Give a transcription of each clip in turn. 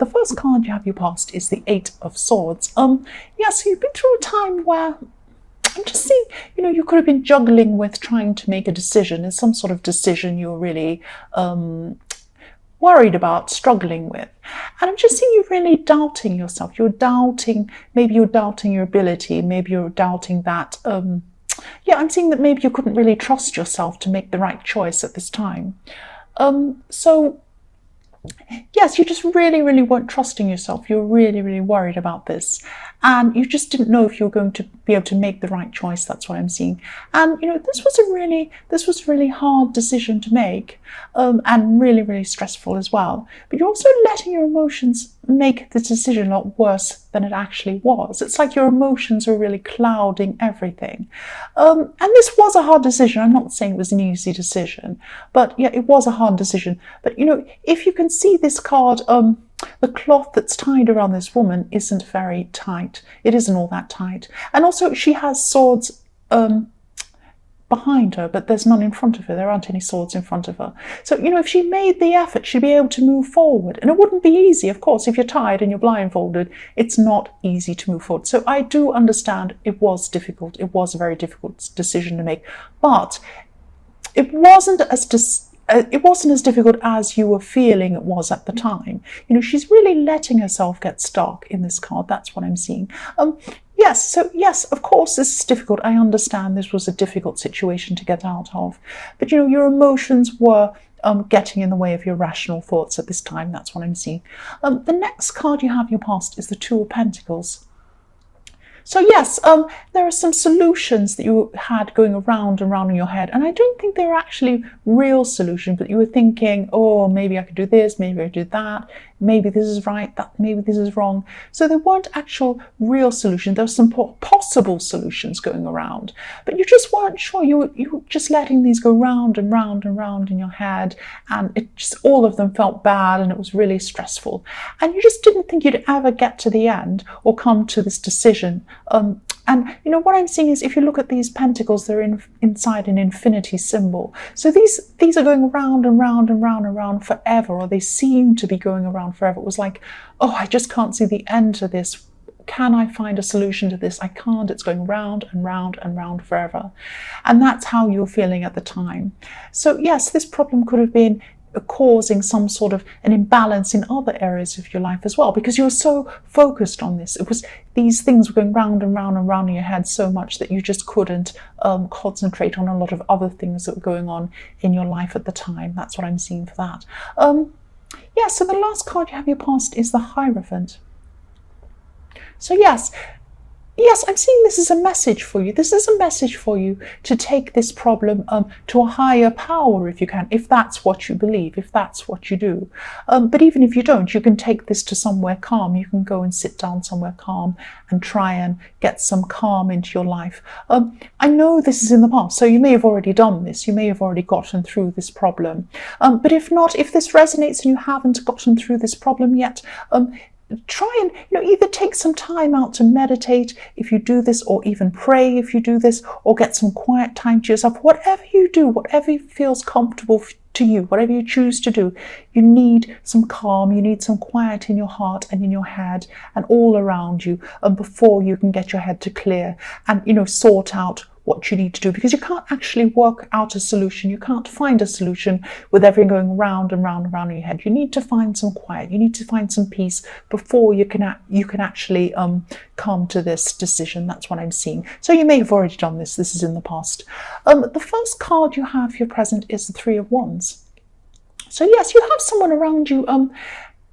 the first card you have your past is the Eight of Swords. Yes, you've been through a time where I'm just seeing, you could have been juggling with trying to make a decision. It's some sort of decision you're really worried about, struggling with. And I'm just seeing you really doubting yourself. Maybe you're doubting your ability. Maybe you're doubting that, I'm seeing that maybe you couldn't really trust yourself to make the right choice at this time. So yes, you just really, really weren't trusting yourself. You're really, really worried about this. And you just didn't know if you were going to be able to make the right choice. That's what I'm seeing. And, this was a really hard decision to make, and really, really stressful as well. But you're also letting your emotions make the decision a lot worse than it actually was. It's like your emotions are really clouding everything. And this was a hard decision. I'm not saying it was an easy decision, but yeah, it was a hard decision. But, if you can see this card, the cloth that's tied around this woman isn't very tight. It isn't all that tight. And also she has swords behind her, but there's none in front of her. There aren't any swords in front of her. So, if she made the effort, she'd be able to move forward. And it wouldn't be easy, of course. If you're tied and you're blindfolded, it's not easy to move forward. So I do understand it was difficult. It was a very difficult decision to make. But it wasn't as difficult as you were feeling it was at the time. She's really letting herself get stuck in this card. That's what I'm seeing. Yes, of course this is difficult. I understand this was a difficult situation to get out of. But, your emotions were getting in the way of your rational thoughts at this time. That's what I'm seeing. The next card you have in your past is the Two of Pentacles. So yes, there are some solutions that you had going around and around in your head, and I don't think they were actually real solutions, but you were thinking, oh, maybe I could do this, maybe I could do that, maybe this is right, maybe this is wrong. So there weren't actual real solutions. There were some possible solutions going around, but you just weren't sure. You were just letting these go round and round and round in your head, and all of them felt bad, and it was really stressful. And you just didn't think you'd ever get to the end or come to this decision. And what I'm seeing is, if you look at these pentacles, they're inside an infinity symbol. So these are going round and round and round and round forever, or they seem to be going around forever. It was like, oh, I just can't see the end to this. Can I find a solution to this? I can't. It's going round and round and round forever. And that's how you're feeling at the time. So yes, this problem could have been causing some sort of an imbalance in other areas of your life as well, because you were so focused on this. It was these things were going round and round and round in your head so much that you just couldn't concentrate on a lot of other things that were going on in your life at the time. That's what I'm seeing for that. So the last card you have in your past is the Hierophant. So yes, I'm seeing this as a message for you. This is a message for you to take this problem to a higher power if you can, if that's what you believe, if that's what you do. But even if you don't, you can take this to somewhere calm. You can go and sit down somewhere calm and try and get some calm into your life. I know this is in the past, so you may have already done this. You may have already gotten through this problem. But if not, if this resonates and you haven't gotten through this problem yet, try and either take some time out to meditate if you do this, or even pray if you do this, or get some quiet time to yourself. Whatever you do, whatever feels comfortable to you, whatever you choose to do, you need some calm, you need some quiet in your heart and in your head and all around you, before you can get your head to clear and sort out what you need to do, because you can't actually work out a solution. You can't find a solution with everything going round and round and round in your head. You need to find some quiet. You need to find some peace before you can actually come to this decision. That's what I'm seeing. So you may have already done this. This is in the past. The first card you have for your present is the Three of Wands. So yes, you have someone around you.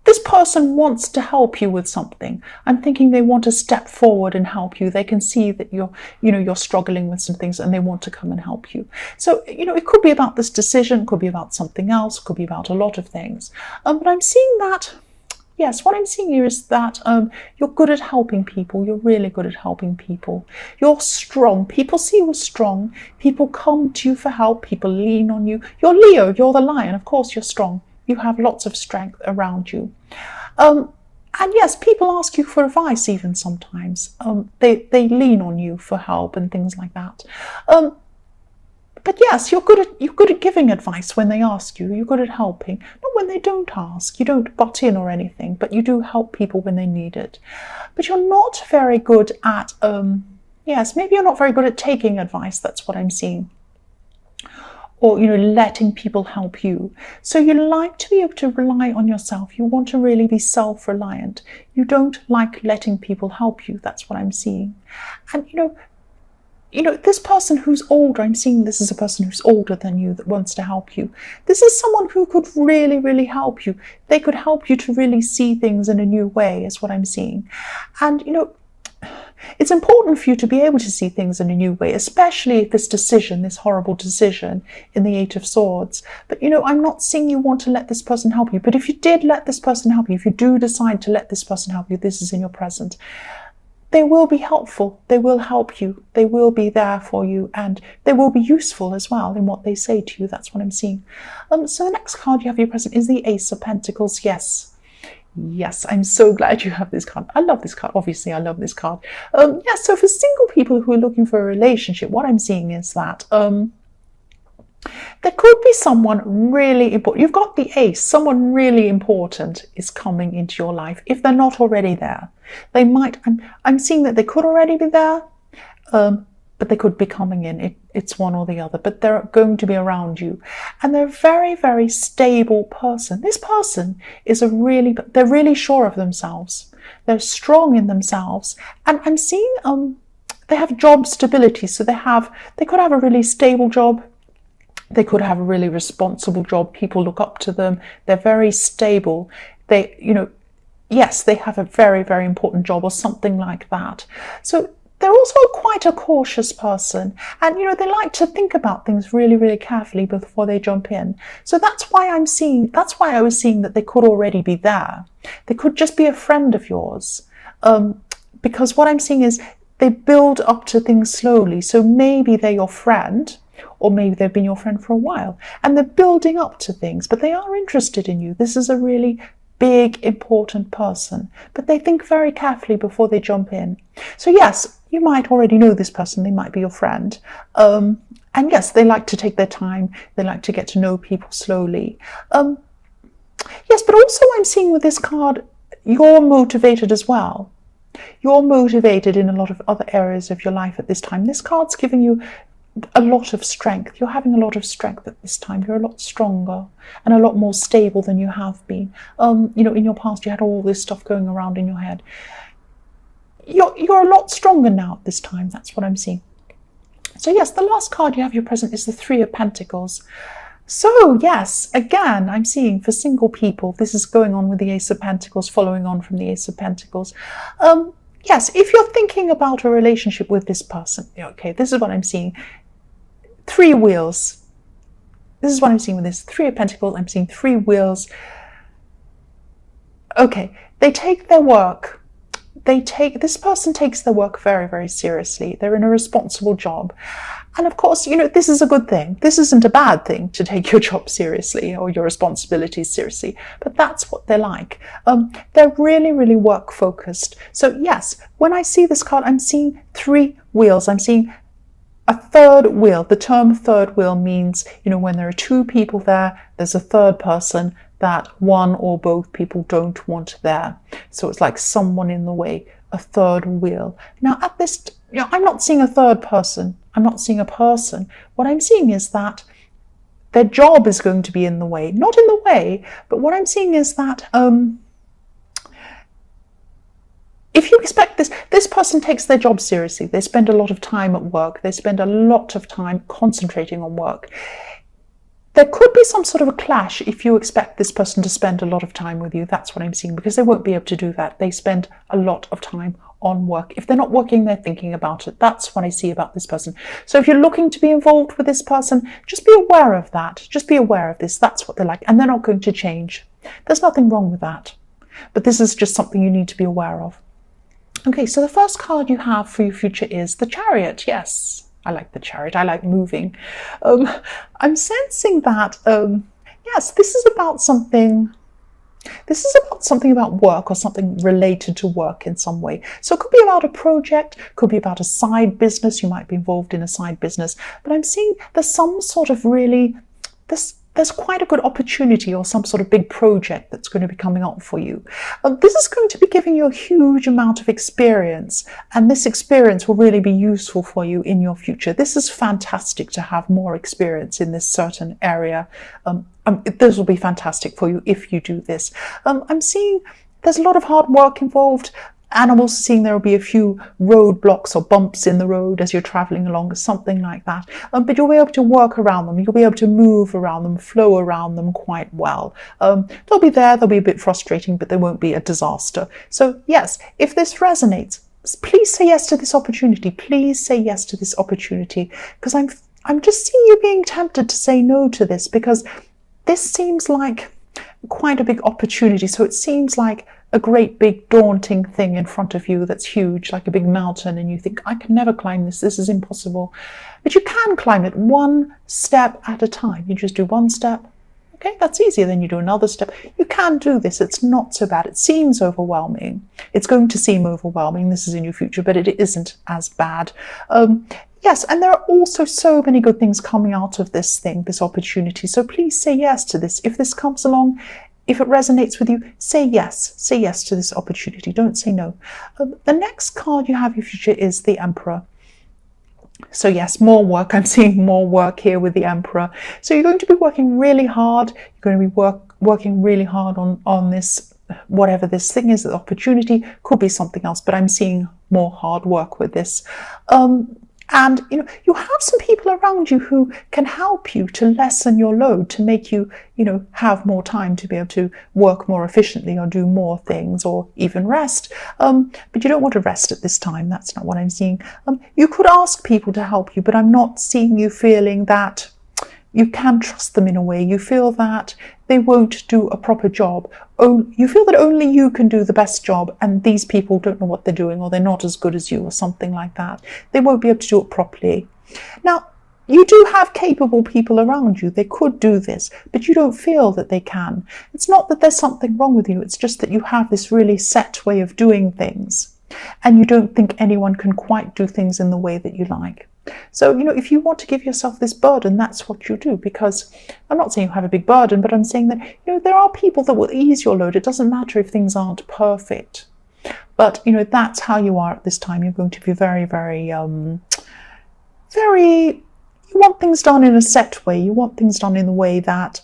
This person wants to help you with something. I'm thinking they want to step forward and help you. They can see that you're struggling with some things, and they want to come and help you. So, it could be about this decision, it could be about something else, it could be about a lot of things. But I'm seeing that, yes, what I'm seeing here is that you're good at helping people. You're really good at helping people. You're strong. People see you as strong. People come to you for help. People lean on you. You're Leo. You're the lion. Of course, you're strong. You have lots of strength around you. And yes, people ask you for advice even sometimes. They lean on you for help and things like that. But But yes, you're good at giving advice when they ask you. You're good at helping. Not when they don't ask. You don't butt in or anything, but you do help people when they need it. But you're not very good at, yes, maybe you're not very good at taking advice. That's what I'm seeing. Or, letting people help you. So you like to be able to rely on yourself. You want to really be self-reliant. You don't like letting people help you. That's what I'm seeing. And, this person who's older, I'm seeing this is a person who's older than you that wants to help you. This is someone who could really, really help you. They could help you to really see things in a new way, is what I'm seeing. And, it's important for you to be able to see things in a new way, especially if this horrible decision in the Eight of Swords. But, I'm not seeing you want to let this person help you. But if you did let this person help you, if you do decide to let this person help you, this is in your present. They will be helpful. They will help you. They will be there for you, and they will be useful as well in what they say to you. That's what I'm seeing. So the next card you have your present is the Ace of Pentacles. Yes, I'm so glad you have this card. I love this card. Obviously, I love this card. So for single people who are looking for a relationship, what I'm seeing is that there could be someone really important. You've got the Ace. Someone really important is coming into your life. If they're not already there, they might. I'm seeing that they could already be there, but they could be coming in. It's one or the other, but they're going to be around you. And they're a very, very stable person. This person is they're really sure of themselves. They're strong in themselves. And I'm seeing they have job stability. So they could have a really stable job. They could have a really responsible job. People look up to them. They're very stable. Yes, they have a very, very important job or something like that. So they're also quite a cautious person, and they like to think about things really, really carefully before they jump in. So that's why I was seeing that they could already be there. They could just be a friend of yours, because what I'm seeing is they build up to things slowly. So maybe they're your friend, or maybe they've been your friend for a while, and they're building up to things, but they are interested in you. This is a really big, important person, but they think very carefully before they jump in. So yes, you might already know this person. They might be your friend. And yes, they like to take their time. They like to get to know people slowly. Yes, but also I'm seeing with this card, you're motivated as well. You're motivated in a lot of other areas of your life at this time. This card's giving you a lot of strength. You're having a lot of strength at this time. You're a lot stronger and a lot more stable than you have been. In your past, you had all this stuff going around in your head. You're a lot stronger now at this time. That's what I'm seeing. So yes, the last card you have your present is the Three of Pentacles. So yes, again, I'm seeing for single people, this is going on with the Ace of Pentacles, following on from the Ace of Pentacles. Yes, if you're thinking about a relationship with this person, okay, this is what I'm seeing. Three wheels. This is what I'm seeing with this Three of Pentacles. I'm seeing three wheels. Okay, they take their work. This person takes their work very, very seriously. They're in a responsible job. And of course, this is a good thing. This isn't a bad thing to take your job seriously or your responsibilities seriously, but that's what they're like. They're really, really work focused. So yes, when I see this card, I'm seeing three wheels. I'm seeing a third wheel. The term third wheel means, when there are two people there, there's a third person that one or both people don't want there. So it's like someone in the way, a third wheel. Now at this, I'm not seeing a third person. I'm not seeing a person. What I'm seeing is that their job is going to be in the way. Not in the way, but what I'm seeing is that if you expect this person takes their job seriously. They spend a lot of time at work. They spend a lot of time concentrating on work. There could be some sort of a clash if you expect this person to spend a lot of time with you. That's what I'm seeing, because they won't be able to do that. They spend a lot of time on work. If they're not working, they're thinking about it. That's what I see about this person. So if you're looking to be involved with this person, just be aware of that. Just be aware of this. That's what they're like. And they're not going to change. There's nothing wrong with that. But this is just something you need to be aware of. Okay, so the first card you have for your future is the Chariot. Yes. I like the Chariot. I like moving. I'm sensing that, yes, this is about something. This is about something about work or something related to work in some way. So it could be about a project, could be about a side business. You might be involved in a side business, but I'm seeing there's some sort of there's quite a good opportunity or some sort of big project that's going to be coming up for you. This is going to be giving you a huge amount of experience, and this experience will really be useful for you in your future. This is fantastic to have more experience in this certain area. This will be fantastic for you if you do this. I'm seeing there's a lot of hard work involved. And I'm also seeing there will be a few roadblocks or bumps in the road as you're traveling along, something like that. But you'll be able to work around them. You'll be able to move around them, flow around them quite well. They'll be there. They'll be a bit frustrating, but they won't be a disaster. So yes, if this resonates, please say yes to this opportunity. Please say yes to this opportunity, because I'm just seeing you being tempted to say no to this, because this seems like quite a big opportunity. So it seems like a great big daunting thing in front of you that's huge, like a big mountain, and you think, I can never climb this, this is impossible. But you can climb it one step at a time. You just do one step. Okay, that's easier. Then you do another step. You can do this. It's not so bad. It seems overwhelming. It's going to seem overwhelming. This is in your future, but it isn't as bad. Yes, and there are also so many good things coming out of this thing, this opportunity. So please say yes to this. If this comes along, if it resonates with you, say yes. Say yes to this opportunity. Don't say no. The next card you have in your future is the Emperor. So yes, more work. I'm seeing more work here with the Emperor. So you're going to be working really hard. You're going to be working really hard on this, whatever this thing is, the opportunity. Could be something else, but I'm seeing more hard work with this. And, you have some people around you who can help you to lessen your load, to make you, have more time to be able to work more efficiently or do more things or even rest. But you don't want to rest at this time. That's not what I'm seeing. You could ask people to help you, but I'm not seeing you feeling that you can trust them in a way. You feel that they won't do a proper job. You feel that only you can do the best job, and these people don't know what they're doing, or they're not as good as you, or something like that. They won't be able to do it properly. Now, you do have capable people around you. They could do this, but you don't feel that they can. It's not that there's something wrong with you. It's just that you have this really set way of doing things, and you don't think anyone can quite do things in the way that you like. So, if you want to give yourself this burden, that's what you do, because I'm not saying you have a big burden, but I'm saying that, there are people that will ease your load. It doesn't matter if things aren't perfect, but, that's how you are at this time. You're going to be very, very, you want things done in a set way. You want things done in the way that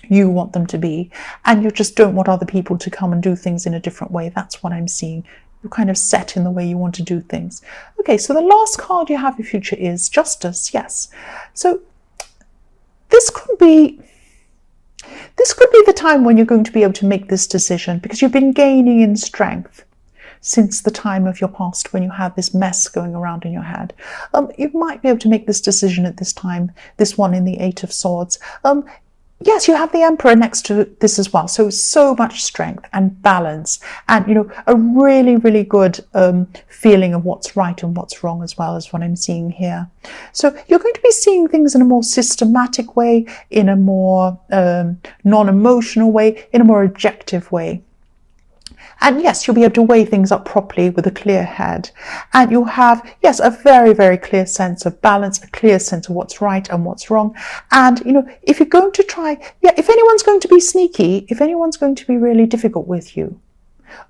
you want them to be, and you just don't want other people to come and do things in a different way. That's what I'm seeing. You're kind of set in the way you want to do things. Okay, so the last card you have in future is Justice. Yes. So this could be the time when you're going to be able to make this decision, because you've been gaining in strength since the time of your past when you had this mess going around in your head. You might be able to make this decision at this time, this one in the Eight of Swords. Yes, you have the Emperor next to this as well. So much strength and balance, and, a really, really good feeling of what's right and what's wrong as well, as what I'm seeing here. So you're going to be seeing things in a more systematic way, in a more non-emotional way, in a more objective way. And yes, you'll be able to weigh things up properly with a clear head. And you'll have, yes, a very, very clear sense of balance, a clear sense of what's right and what's wrong. And, if you're going to try, if anyone's going to be sneaky, if anyone's going to be really difficult with you,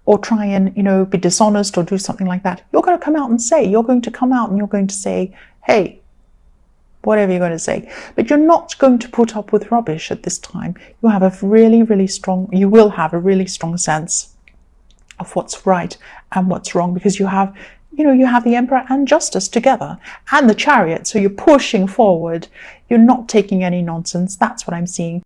or try and, be dishonest or do something like that, you're going to come out and say, you're going to come out and you're going to say, hey, whatever you're going to say. But you're not going to put up with rubbish at this time. You will have a really strong sense of what's right and what's wrong, because you have the Emperor and Justice together, and the Chariot. So you're pushing forward. You're not taking any nonsense. That's what I'm seeing.